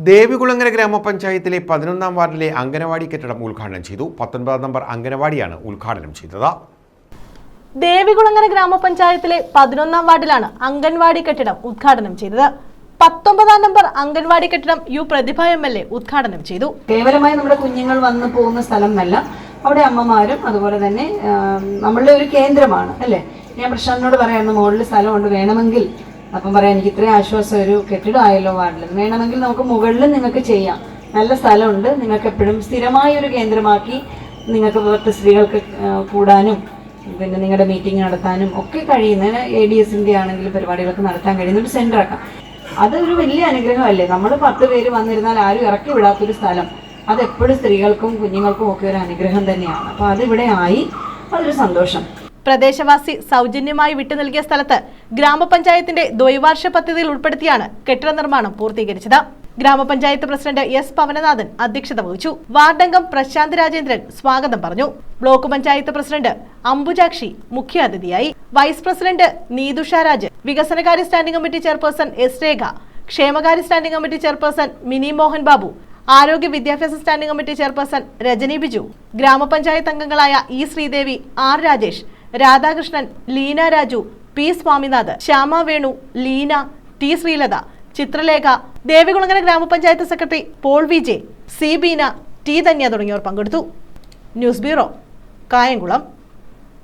ദേവികുളങ്ങര ഗ്രാമപഞ്ചായത്തിലെ 11ാം വാർഡിലെ അംഗനവാടി കെട്ടിടം ഉദ്ഘാടനം ചെയ്തു. 19 നമ്പർ അംഗനവാടിയാണ് ഉദ്ഘാടനം ചെയ്തത്. ദേവികുളങ്ങര ഗ്രാമപഞ്ചായത്തിലെ 11ാം വാർഡിലാണ് അംഗൻവാടി കെട്ടിടം ഉദ്ഘാടനം ചെയ്തത്. 19ാം നമ്പർ അംഗൻവാടി കെട്ടിടം യു പ്രതിഭ MLA ഉദ്ഘാടനം ചെയ്തു. കേവലമായി നമ്മുടെ കുഞ്ഞുങ്ങൾ വന്നു പോകുന്ന സ്ഥലമല്ല, അവിടെ അമ്മമാരും അതുപോലെ തന്നെ നമ്മളുടെ ഒരു കേന്ദ്രമാണ് അല്ലേ. ഞാൻ പ്രശാന്തിനോട് പറയായിരുന്നു, മുകളിൽ സ്ഥലമുണ്ട്, വേണമെങ്കിൽ അപ്പം പറയാം എനിക്ക് ഇത്രയും ആശ്വാസം, ഒരു കെട്ടിടം ആയല്ലോ വാർഡിൽ, വേണമെങ്കിൽ നമുക്ക് മുകളിൽ നിങ്ങൾക്ക് ചെയ്യാം, നല്ല സ്ഥലമുണ്ട്, നിങ്ങൾക്ക് എപ്പോഴും സ്ഥിരമായ ഒരു കേന്ദ്രമാക്കി നിങ്ങൾക്ക് പുറത്ത് സ്ത്രീകൾക്ക് കൂടാനും പിന്നെ നിങ്ങളുടെ മീറ്റിംഗ് നടത്താനും ഒക്കെ കഴിയുന്നതിന് ADSന്റെ ആണെങ്കിലും പരിപാടികളൊക്കെ നടത്താൻ കഴിയുന്ന ഒരു സെന്റർ ആക്കാം. അതൊരു വലിയ അനുഗ്രഹമല്ലേ. നമ്മൾ 10 പേര് വന്നിരുന്നാൽ ആരും ഇറക്കി വിടാത്തൊരു സ്ഥലം, അതെപ്പോഴും സ്ത്രീകൾക്കും കുഞ്ഞുങ്ങൾക്കും ഒക്കെ ഒരു അനുഗ്രഹം തന്നെയാണ്. അപ്പോൾ അതിവിടെ ആയി, അതൊരു സന്തോഷം. പ്രദേശവാസി സൗജന്യമായി വിട്ടു നൽകിയ സ്ഥലത്ത് ഗ്രാമപഞ്ചായത്തിന്റെ ദ്വൈവാർഷിക പദ്ധതിയിൽ ഉൾപ്പെടുത്തിയാണ് കെട്ടിട നിർമ്മാണം പൂർത്തീകരിച്ചത്. ഗ്രാമപഞ്ചായത്ത് പ്രസിഡന്റ് S. പവനനാഥൻ അധ്യക്ഷത വഹിച്ചു. വാർഡംഗം പ്രശാന്ത് രാജേന്ദ്രൻ സ്വാഗതം പറഞ്ഞു. ബ്ലോക്ക് പഞ്ചായത്ത് പ്രസിഡന്റ് അംബുജാക്ഷി മുഖ്യാതിഥിയായി. വൈസ് പ്രസിഡന്റ് നീതുഷ രാജ്, വികസനകാര്യ standing committee chairperson S. Rekha, ക്ഷേമകാര്യ standing committee chairperson Mini Mohan Babu, ആരോഗ്യ വിദ്യാഭ്യാസ standing committee chairperson Rajani Biju, ഗ്രാമപഞ്ചായത്ത് അംഗങ്ങളായ E. Sridevi, R. Rajesh, Radhakrishnan, Leena Raju, P. Swaminath, Shyama Venu, Leena, T. Sreelatha, Chitralekha, Devikulangara ഗ്രാമപഞ്ചായത്ത് secretary Paul VJ, C. Beena, T. Dhanya തുടങ്ങിയവർ പങ്കെടുത്തു. News bureau, Kayamkulam.